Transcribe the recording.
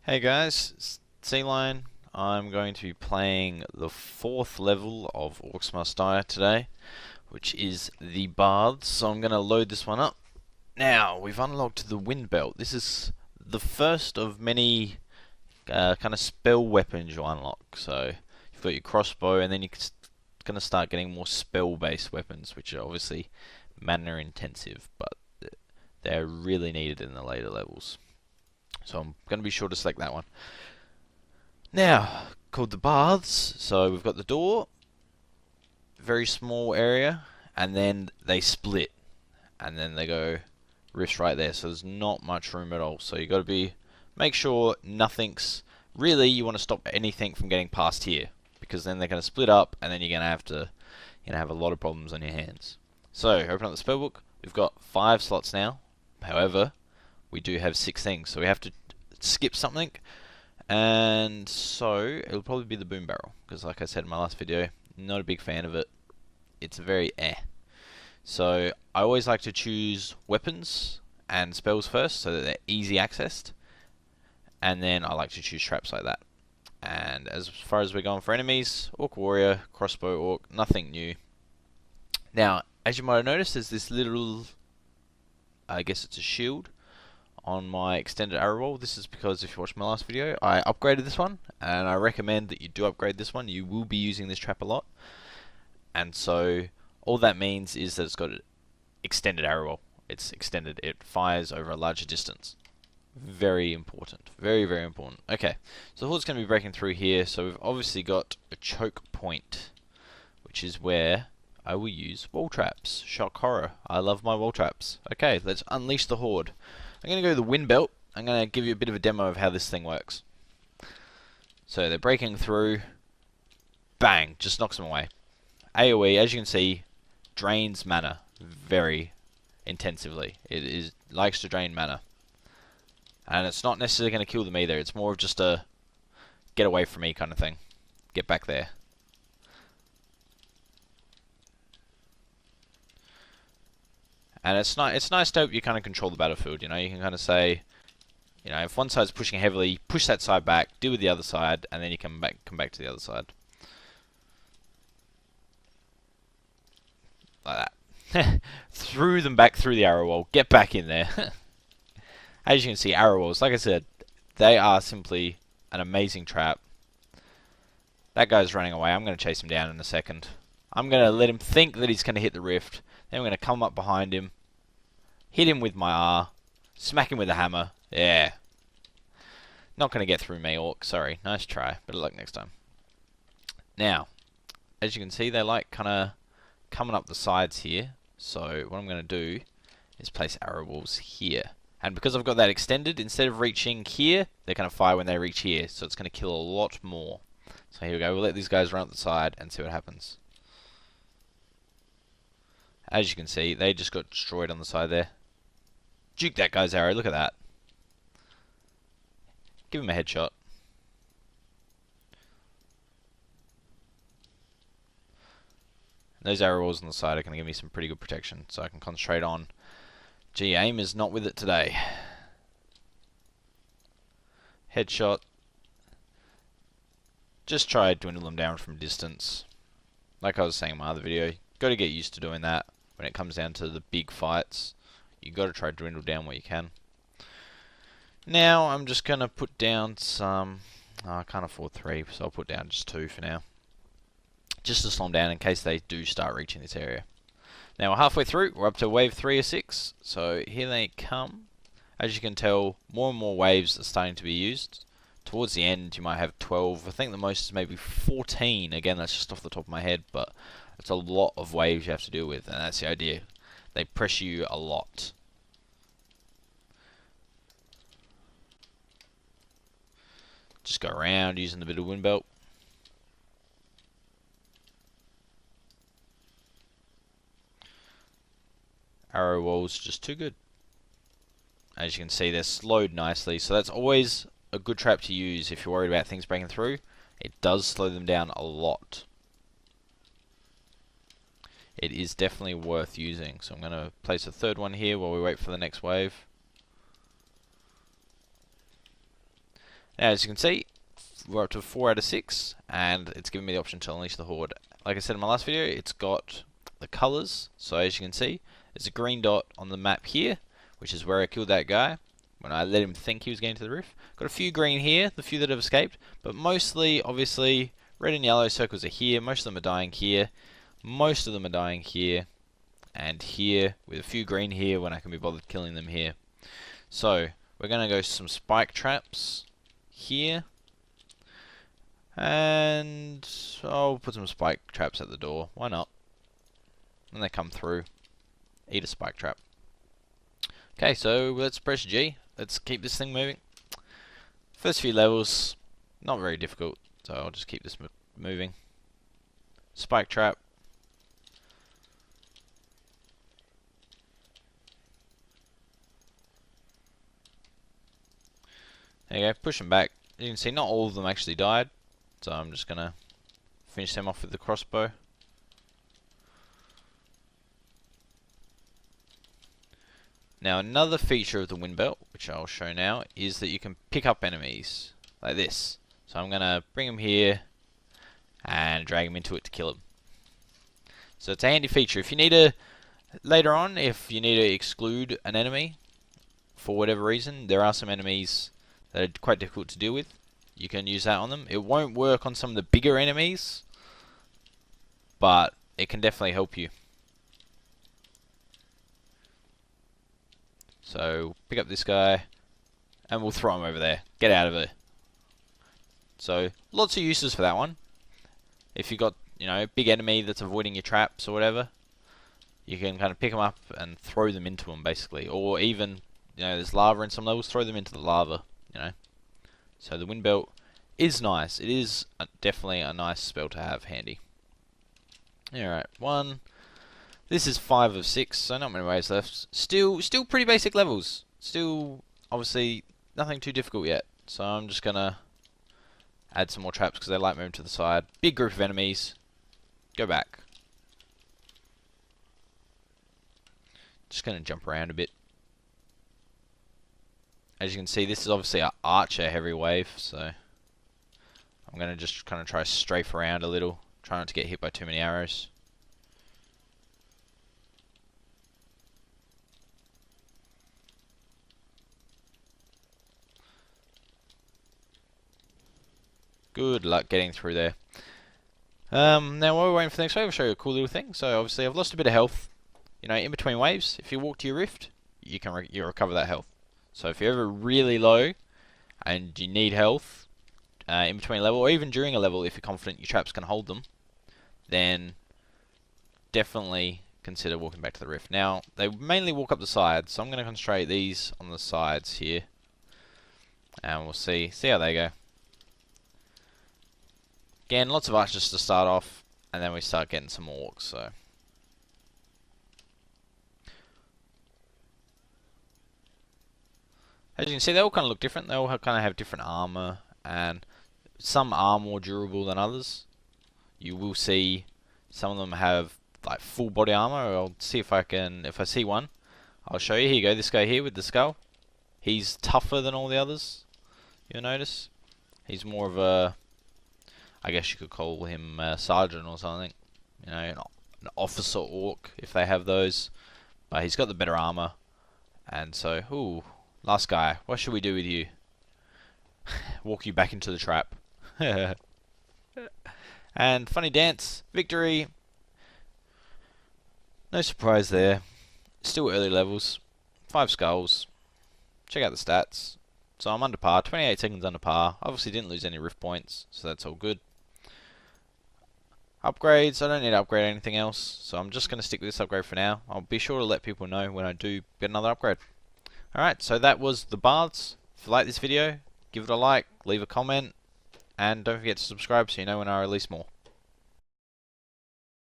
Hey guys, it's Sea Lion. I'm going to be playing the 4th level of Orcs Must Die today, which is the Baths. So I'm going to load this one up. Now, we've unlocked the Wind Belt. This is the first of many kind of spell weapons you unlock. So you've got your crossbow, and then you're going to start getting more spell-based weapons, which are obviously mana intensive, but they're really needed in the later levels. So I'm going to be sure to select that one. Now, called the Baths, so we've got the door, very small area, and then they split, and then they go rifts right there, so there's not much room at all. So you got to make sure nothing's, really you want to stop anything from getting past here, because then they're going to split up, and then you're going to have a lot of problems on your hands. So, open up the spellbook, we've got 5 slots now, however, we do have 6 things, so we have to skip something. And so it'll probably be the boom barrel, because like I said in my last video, not a big fan of it. It's very So I always like to choose weapons and spells first, so that they're easy accessed, and then I like to choose traps like that. And as far as we're going for enemies, Orc Warrior, Crossbow Orc, nothing new. Now, as you might have noticed, there's this little, I guess it's a shield on my extended arrow roll. This is because if you watched my last video, I upgraded this one, and I recommend that you do upgrade this one. You will be using this trap a lot, and so all that means is that it's got an extended arrow roll. It's extended. It fires over a larger distance. Very important. Very, very important. Okay, so the horde's going to be breaking through here, so we've obviously got a choke point, which is where I will use wall traps. Shock horror. I love my wall traps. Okay, let's unleash the horde. I'm going to go to the wind belt. I'm going to give you a bit of a demo of how this thing works. So they're breaking through. Bang! Just knocks them away. AoE, as you can see, drains mana very intensively. It likes to drain mana. And it's not necessarily going to kill them either. It's more of just a get away from me kind of thing. Get back there. And it's nice to help you kind of control the battlefield. You know, you can kind of say, you know, if one side's pushing heavily, push that side back, deal with the other side, and then you come back to the other side. Like that. Threw them back through the arrow wall. Get back in there. As you can see, arrow walls, like I said, they are simply an amazing trap. That guy's running away. I'm going to chase him down in a second. I'm going to let him think that he's going to hit the rift. Then I'm going to come up behind him, hit him with my R, smack him with a hammer. Yeah. Not going to get through me, Orc. Sorry. Nice try. Better luck next time. Now, as you can see, they like kind of coming up the sides here. So what I'm going to do is place arrow walls here. And because I've got that extended, instead of reaching here, they're going to fire when they reach here. So it's going to kill a lot more. So here we go. We'll let these guys run up the side and see what happens. As you can see, they just got destroyed on the side there. Juke that guy's arrow. Look at that. Give him a headshot. Those arrow walls on the side are going to give me some pretty good protection, so I can concentrate on... Gee, aim is not with it today. Headshot. Just try to dwindle them down from distance. Like I was saying in my other video, got to get used to doing that when it comes down to the big fights. You got to try to dwindle down what you can. Now I'm just going to put down some... I can't afford 3, so I'll put down just 2 for now. Just to slow them down in case they do start reaching this area. Now we're halfway through, we're up to wave 3 or 6, so here they come. As you can tell, more and more waves are starting to be used. Towards the end you might have 12, I think the most is maybe 14, again that's just off the top of my head, but it's a lot of waves you have to deal with, and that's the idea. They pressure you a lot. Just go around using the bit of wind belt. Arrow walls just too good. As you can see, they're slowed nicely, so that's always a good trap to use if you're worried about things breaking through. It does slow them down a lot. It is definitely worth using, so I'm going to place a third one here while we wait for the next wave. Now, as you can see, we're up to 4 out of 6, and it's giving me the option to unleash the Horde. Like I said in my last video, it's got the colours. So as you can see, there's a green dot on the map here, which is where I killed that guy when I let him think he was getting to the roof. Got a few green here, the few that have escaped, but mostly, obviously, red and yellow circles are here. Most of them are dying here. Most of them are dying here and here, with a few green here when I can be bothered killing them here. So we're going to go some spike traps here, and I'll put some spike traps at the door. Why not? When they come through, eat a spike trap. Okay, so let's press G. Let's keep this thing moving. First few levels, not very difficult, so I'll just keep this moving. Spike trap. There you go, push them back. You can see not all of them actually died, so I'm just going to finish them off with the crossbow. Now another feature of the wind belt, which I'll show now, is that you can pick up enemies like this. So I'm going to bring them here and drag them into it to kill them. So it's a handy feature. If you need to, later on, if you need to exclude an enemy for whatever reason, there are some enemies that are quite difficult to deal with. You can use that on them. It won't work on some of the bigger enemies, but it can definitely help you. So pick up this guy and we'll throw him over there. Get out of it. So lots of uses for that one. If you've got, you know, a big enemy that's avoiding your traps or whatever, you can kind of pick them up and throw them into them basically. Or even, you know, there's lava in some levels, throw them into the lava, you know. So the wind belt is nice. It is definitely a nice spell to have handy. Alright, one. This is 5 of 6, so not many ways left. Still pretty basic levels. Still, obviously, nothing too difficult yet. So I'm just gonna add some more traps because they like moving to the side. Big group of enemies. Go back. Just gonna jump around a bit. As you can see, this is obviously an archer heavy wave, so I'm gonna just kind of try to strafe around a little, try not to get hit by too many arrows. Good luck getting through there. Now while we're waiting for the next wave, I'll show you a cool little thing. So obviously I've lost a bit of health. You know, in between waves, if you walk to your rift, you can recover that health. So if you're ever really low and you need health in between a level, or even during a level, if you're confident your traps can hold them, then definitely consider walking back to the rift. Now they mainly walk up the sides, so I'm going to concentrate these on the sides here, and we'll see how they go. Again, lots of archers to start off, and then we start getting some orcs, so. As you can see, they all kind of look different. They all kind of have different armor, and some are more durable than others. You will see some of them have like full body armor. I'll see if I see one, I'll show you. Here you go, this guy here with the skull. He's tougher than all the others, you'll notice. He's more of a, I guess you could call him a sergeant or something. You know, an officer orc, if they have those. But he's got the better armor. And so, ooh, last guy, what should we do with you? Walk you back into the trap. And funny dance, victory. No surprise there. Still early levels. 5 skulls. Check out the stats. So I'm under par, 28 seconds under par. Obviously didn't lose any rift points, so that's all good. Upgrades, I don't need to upgrade anything else, so I'm just going to stick with this upgrade for now. I'll be sure to let people know when I do get another upgrade. Alright, so that was the baths. If you like this video, give it a like, leave a comment, and don't forget to subscribe so you know when I release more.